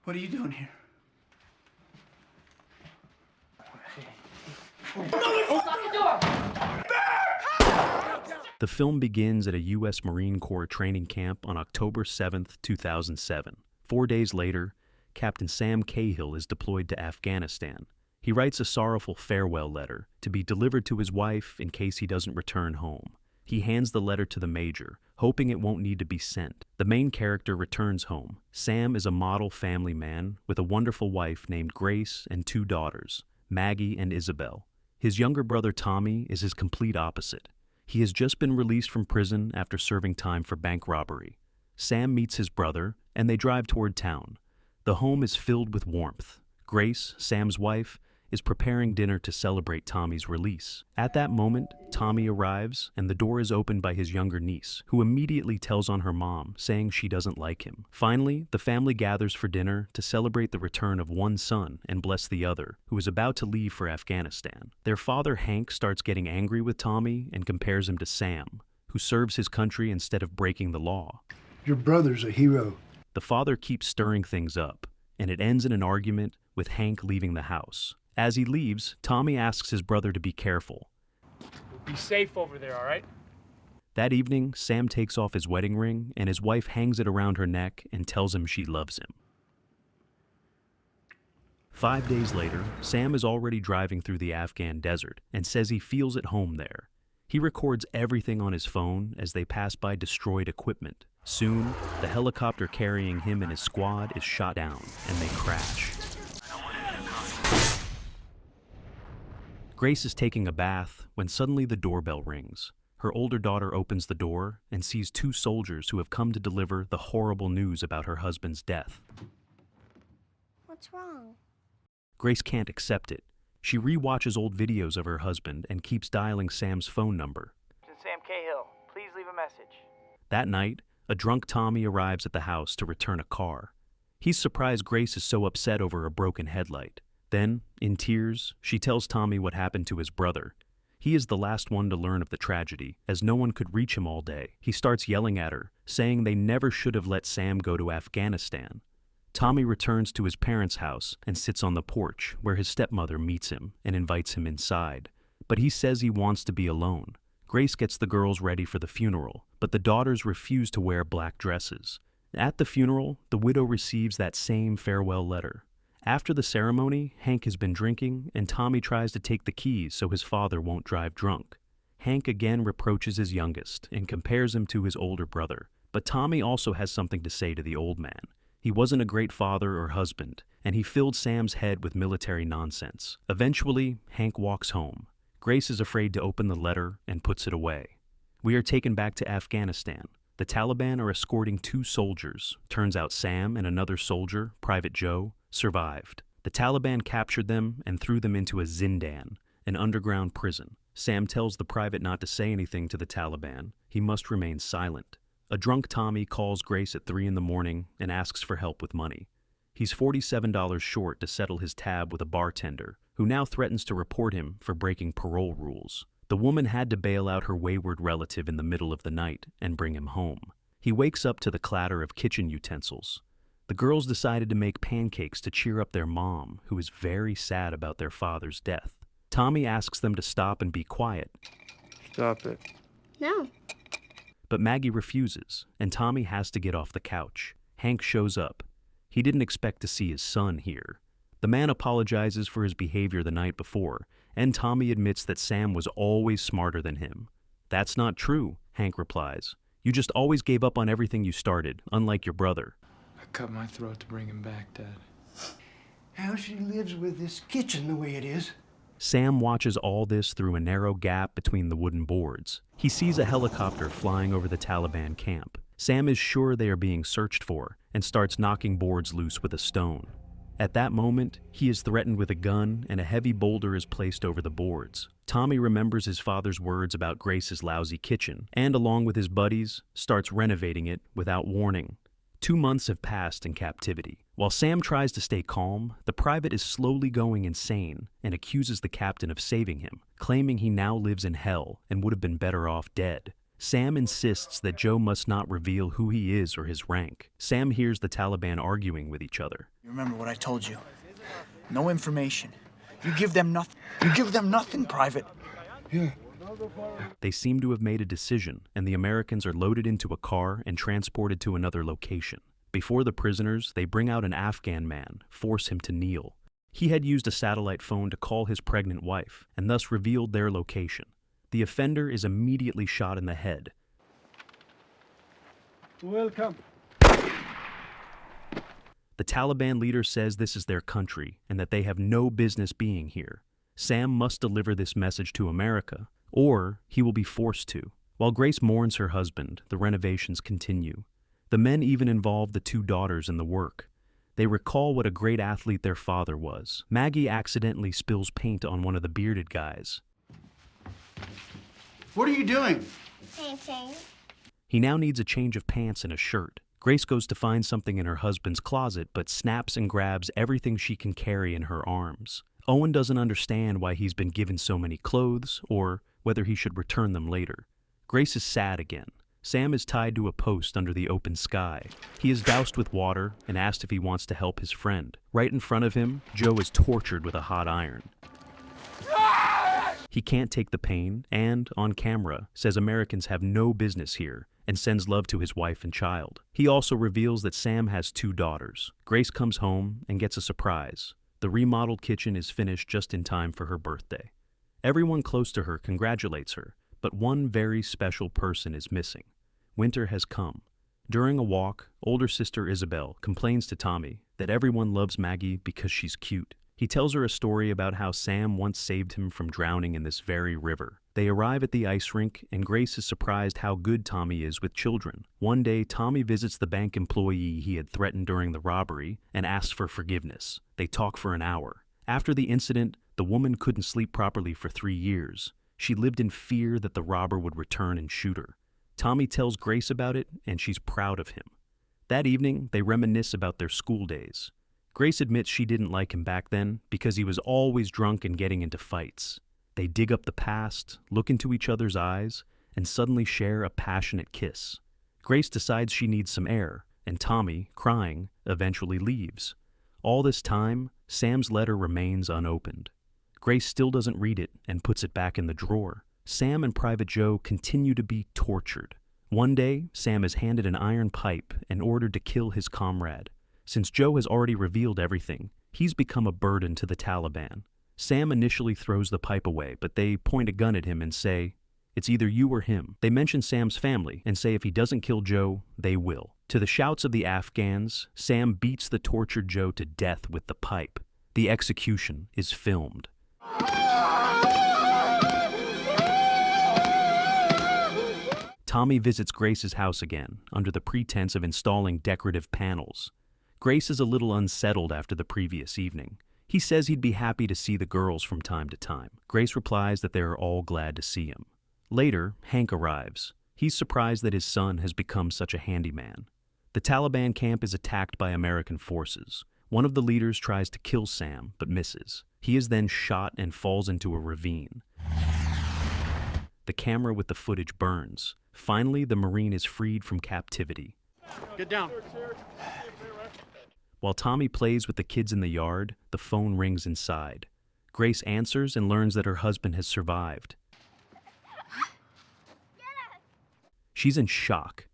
What are you doing here? The film begins at a U.S. Marine Corps training camp on October 7th, 2007. 4 days later, Captain Sam Cahill is deployed to Afghanistan. He writes a sorrowful farewell letter to be delivered to his wife in case he doesn't return home. He hands the letter to the major, hoping it won't need to be sent. The main character returns home. Sam is a model family man with a wonderful wife named Grace and 2 daughters, Maggie and Isabel. His younger brother Tommy is his complete opposite. He has just been released from prison after serving time for bank robbery. Sam meets his brother, and they drive toward town. The home is filled with warmth. Grace, Sam's wife, is preparing dinner to celebrate Tommy's release. At that moment, Tommy arrives, and the door is opened by his younger niece, who immediately tells on her mom, saying she doesn't like him. Finally, the family gathers for dinner to celebrate the return of one son and bless the other, who is about to leave for Afghanistan. Their father, Hank, starts getting angry with Tommy and compares him to Sam, who serves his country instead of breaking the law. Your brother's a hero. The father keeps stirring things up, and it ends in an argument with Hank leaving the house. As he leaves, Tommy asks his brother to be careful. Be safe over there, all right? That evening, Sam takes off his wedding ring, and his wife hangs it around her neck and tells him she loves him. 5 days later, Sam is already driving through the Afghan desert and says he feels at home there. He records everything on his phone as they pass by destroyed equipment. Soon, the helicopter carrying him and his squad is shot down, and they crash. Grace is taking a bath when suddenly the doorbell rings. Her older daughter opens the door and sees 2 soldiers who have come to deliver the horrible news about her husband's death. What's wrong? Grace can't accept it. She re-watches old videos of her husband and keeps dialing Sam's phone number. Sam Cahill, please leave a message. That night, a drunk Tommy arrives at the house to return a car. He's surprised Grace is so upset over a broken headlight. Then, in tears, she tells Tommy what happened to his brother. He is the last one to learn of the tragedy, as no one could reach him all day. He starts yelling at her, saying they never should have let Sam go to Afghanistan. Tommy returns to his parents' house and sits on the porch, where his stepmother meets him and invites him inside. But he says he wants to be alone. Grace gets the girls ready for the funeral, but the daughters refuse to wear black dresses. At the funeral, the widow receives that same farewell letter. After the ceremony, Hank has been drinking, and Tommy tries to take the keys so his father won't drive drunk. Hank again reproaches his youngest and compares him to his older brother. But Tommy also has something to say to the old man. He wasn't a great father or husband, and he filled Sam's head with military nonsense. Eventually, Hank walks home. Grace is afraid to open the letter and puts it away. We are taken back to Afghanistan. The Taliban are escorting 2 soldiers. Turns out Sam and another soldier, Private Joe, survived. The Taliban captured them and threw them into a zindan, an underground prison. Sam tells the private not to say anything to the Taliban. He must remain silent. A drunk Tommy calls Grace at 3 in the morning and asks for help with money. He's $47 short to settle his tab with a bartender, who now threatens to report him for breaking parole rules. The woman had to bail out her wayward relative in the middle of the night and bring him home. He wakes up to the clatter of kitchen utensils. The girls decided to make pancakes to cheer up their mom, who is very sad about their father's death. Tommy asks them to stop and be quiet. Stop it. No. But Maggie refuses, and Tommy has to get off the couch. Hank shows up. He didn't expect to see his son here. The man apologizes for his behavior the night before, and Tommy admits that Sam was always smarter than him. "That's not true," Hank replies. "You just always gave up on everything you started, unlike your brother." I cut my throat to bring him back, Dad. How she lives with this kitchen the way it is. Sam watches all this through a narrow gap between the wooden boards. He sees a helicopter flying over the Taliban camp. Sam is sure they are being searched for and starts knocking boards loose with a stone. At that moment, he is threatened with a gun and a heavy boulder is placed over the boards. Tommy remembers his father's words about Grace's lousy kitchen and, along with his buddies, starts renovating it without warning. 2 months have passed in captivity. While Sam tries to stay calm, the private is slowly going insane and accuses the captain of saving him, claiming he now lives in hell and would have been better off dead. Sam insists that Joe must not reveal who he is or his rank. Sam hears the Taliban arguing with each other. You remember what I told you? No information. You give them nothing. You give them nothing, Private. Yeah. They seem to have made a decision, and the Americans are loaded into a car and transported to another location. Before the prisoners, they bring out an Afghan man, force him to kneel. He had used a satellite phone to call his pregnant wife, and thus revealed their location. The offender is immediately shot in the head. Welcome. The Taliban leader says this is their country and that they have no business being here. Sam must deliver this message to America, or he will be forced to. While Grace mourns her husband, the renovations continue. The men even involve the two daughters in the work. They recall what a great athlete their father was. Maggie accidentally spills paint on one of the bearded guys. What are you doing? Painting. He now needs a change of pants and a shirt. Grace goes to find something in her husband's closet, but snaps and grabs everything she can carry in her arms. Owen doesn't understand why he's been given so many clothes, or whether he should return them later. Grace is sad again. Sam is tied to a post under the open sky. He is doused with water and asked if he wants to help his friend. Right in front of him, Joe is tortured with a hot iron. He can't take the pain and, on camera, says Americans have no business here and sends love to his wife and child. He also reveals that Sam has two daughters. Grace comes home and gets a surprise. The remodeled kitchen is finished just in time for her birthday. Everyone close to her congratulates her, but one very special person is missing. Winter has come. During a walk, older sister Isabel complains to Tommy that everyone loves Maggie because she's cute. He tells her a story about how Sam once saved him from drowning in this very river. They arrive at the ice rink, and Grace is surprised how good Tommy is with children. One day, Tommy visits the bank employee he had threatened during the robbery and asks for forgiveness. They talk for an hour. After the incident, the woman couldn't sleep properly for 3 years. She lived in fear that the robber would return and shoot her. Tommy tells Grace about it, and she's proud of him. That evening, they reminisce about their school days. Grace admits she didn't like him back then because he was always drunk and getting into fights. They dig up the past, look into each other's eyes, and suddenly share a passionate kiss. Grace decides she needs some air, and Tommy, crying, eventually leaves. All this time, Sam's letter remains unopened. Grace still doesn't read it and puts it back in the drawer. Sam and Private Joe continue to be tortured. One day, Sam is handed an iron pipe and ordered to kill his comrade. Since Joe has already revealed everything, he's become a burden to the Taliban. Sam initially throws the pipe away, but they point a gun at him and say, "It's either you or him." They mention Sam's family and say if he doesn't kill Joe, they will. To the shouts of the Afghans, Sam beats the tortured Joe to death with the pipe. The execution is filmed. Tommy visits Grace's house again, under the pretense of installing decorative panels. Grace is a little unsettled after the previous evening. He says he'd be happy to see the girls from time to time. Grace replies that they are all glad to see him. Later, Hank arrives. He's surprised that his son has become such a handyman. The Taliban camp is attacked by American forces. One of the leaders tries to kill Sam, but misses. He is then shot and falls into a ravine. The camera with the footage burns. Finally, the Marine is freed from captivity. Get down. While Tommy plays with the kids in the yard, the phone rings inside. Grace answers and learns that her husband has survived. She's in shock.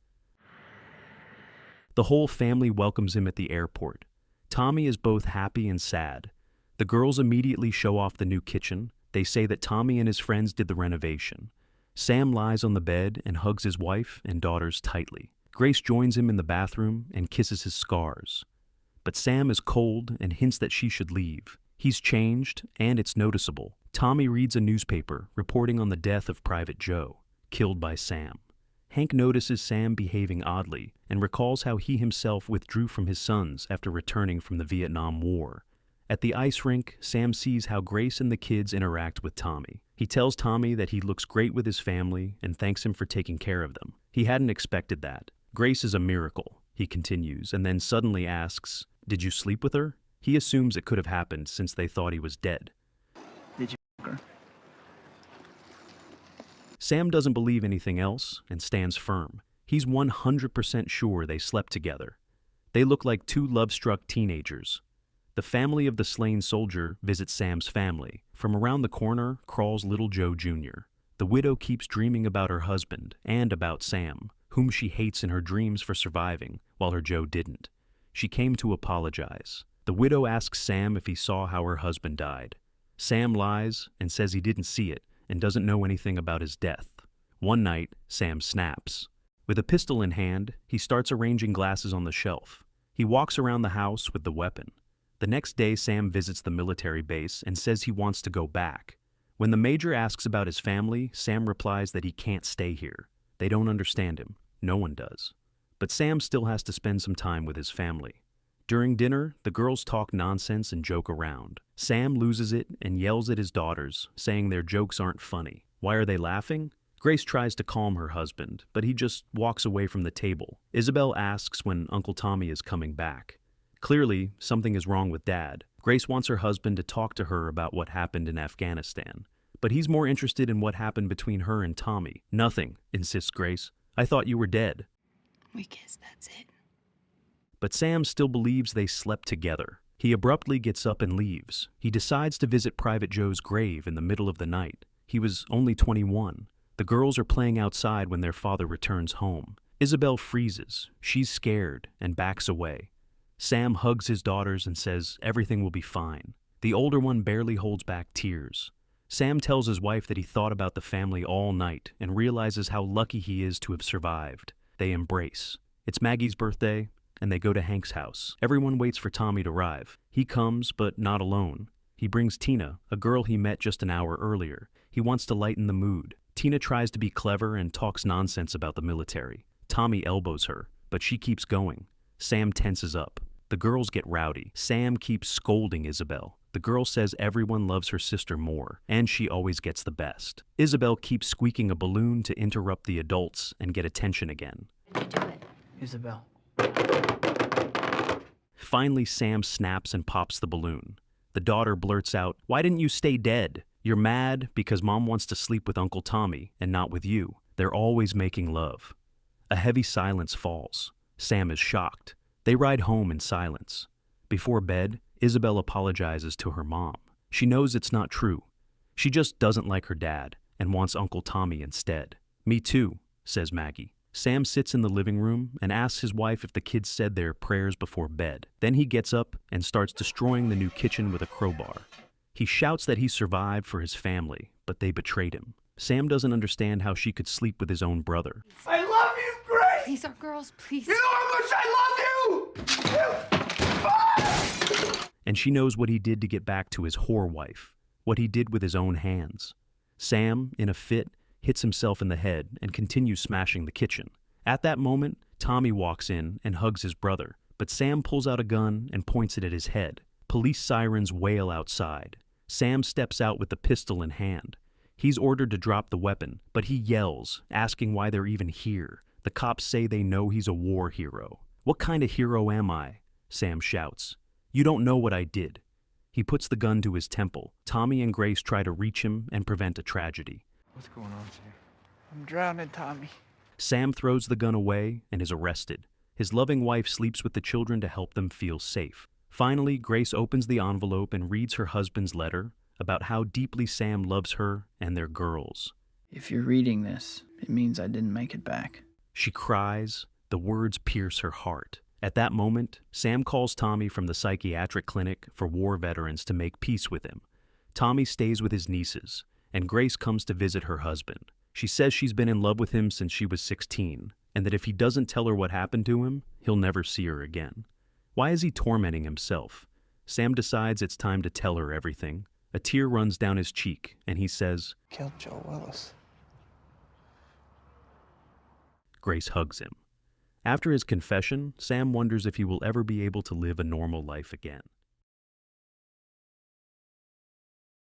The whole family welcomes him at the airport. Tommy is both happy and sad. The girls immediately show off the new kitchen. They say that Tommy and his friends did the renovation. Sam lies on the bed and hugs his wife and daughters tightly. Grace joins him in the bathroom and kisses his scars. But Sam is cold and hints that she should leave. He's changed, and it's noticeable. Tommy reads a newspaper reporting on the death of Private Joe, killed by Sam. Hank notices Sam behaving oddly and recalls how he himself withdrew from his sons after returning from the Vietnam War. At the ice rink, Sam sees how Grace and the kids interact with Tommy. He tells Tommy that he looks great with his family and thanks him for taking care of them. He hadn't expected that. Grace is a miracle, he continues, and then suddenly asks, "Did you sleep with her?" He assumes it could have happened since they thought he was dead. Did you f*** her? Sam doesn't believe anything else and stands firm. He's 100% sure they slept together. They look like two love-struck teenagers. The family of the slain soldier visits Sam's family. From around the corner crawls little Joe Jr. The widow keeps dreaming about her husband and about Sam, whom she hates in her dreams for surviving, while her Joe didn't. She came to apologize. The widow asks Sam if he saw how her husband died. Sam lies and says he didn't see it and doesn't know anything about his death. One night, Sam snaps. With a pistol in hand, he starts arranging glasses on the shelf. He walks around the house with the weapon. The next day, Sam visits the military base and says he wants to go back. When the major asks about his family, Sam replies that he can't stay here. They don't understand him. No one does. But Sam still has to spend some time with his family. During dinner, the girls talk nonsense and joke around. Sam loses it and yells at his daughters, saying their jokes aren't funny. Why are they laughing? Grace tries to calm her husband, but he just walks away from the table. Isabel asks when Uncle Tommy is coming back. Clearly, something is wrong with Dad. Grace wants her husband to talk to her about what happened in Afghanistan. But he's more interested in what happened between her and Tommy. Nothing, insists Grace. I thought you were dead. We kissed, that's it. But Sam still believes they slept together. He abruptly gets up and leaves. He decides to visit Private Joe's grave in the middle of the night. He was only 21. The girls are playing outside when their father returns home. Isabel freezes. She's scared and backs away. Sam hugs his daughters and says everything will be fine. The older one barely holds back tears. Sam tells his wife that he thought about the family all night and realizes how lucky he is to have survived. They embrace. It's Maggie's birthday, and they go to Hank's house. Everyone waits for Tommy to arrive. He comes, but not alone. He brings Tina, a girl he met just an hour earlier. He wants to lighten the mood. Tina tries to be clever and talks nonsense about the military. Tommy elbows her, but she keeps going. Sam tenses up. The girls get rowdy. Sam keeps scolding Isabel. The girl says everyone loves her sister more, and she always gets the best. Isabel keeps squeaking a balloon to interrupt the adults and get attention again. How'd you do it? Isabel. Finally, Sam snaps and pops the balloon. The daughter blurts out, "Why didn't you stay dead? You're mad because Mom wants to sleep with Uncle Tommy and not with you. They're always making love." A heavy silence falls. Sam is shocked. They ride home in silence. Before bed, Isabel apologizes to her mom. She knows it's not true. She just doesn't like her dad and wants Uncle Tommy instead. "Me too," says Maggie. Sam sits in the living room and asks his wife if the kids said their prayers before bed. Then he gets up and starts destroying the new kitchen with a crowbar. He shouts that he survived for his family, but they betrayed him. Sam doesn't understand how she could sleep with his own brother. I love you, Grace! Please, our girls, please. You know how much I love you! And she knows what he did to get back to his whore wife, what he did with his own hands. Sam, in a fit, hits himself in the head and continues smashing the kitchen. At that moment, Tommy walks in and hugs his brother, but Sam pulls out a gun and points it at his head. Police sirens wail outside. Sam steps out with the pistol in hand. He's ordered to drop the weapon, but he yells, asking why they're even here. The cops say they know he's a war hero. "What kind of hero am I?" Sam shouts. "You don't know what I did." He puts the gun to his temple. Tommy and Grace try to reach him and prevent a tragedy. What's going on, Sam? I'm drowning, Tommy. Sam throws the gun away and is arrested. His loving wife sleeps with the children to help them feel safe. Finally, Grace opens the envelope and reads her husband's letter about how deeply Sam loves her and their girls. If you're reading this, it means I didn't make it back. She cries. The words pierce her heart. At that moment, Sam calls Tommy from the psychiatric clinic for war veterans to make peace with him. Tommy stays with his nieces, and Grace comes to visit her husband. She says she's been in love with him since she was 16, and that if he doesn't tell her what happened to him, he'll never see her again. Why is he tormenting himself? Sam decides it's time to tell her everything. A tear runs down his cheek, and he says, Killed Joe Willis. Grace hugs him. After his confession, Sam wonders if he will ever be able to live a normal life again.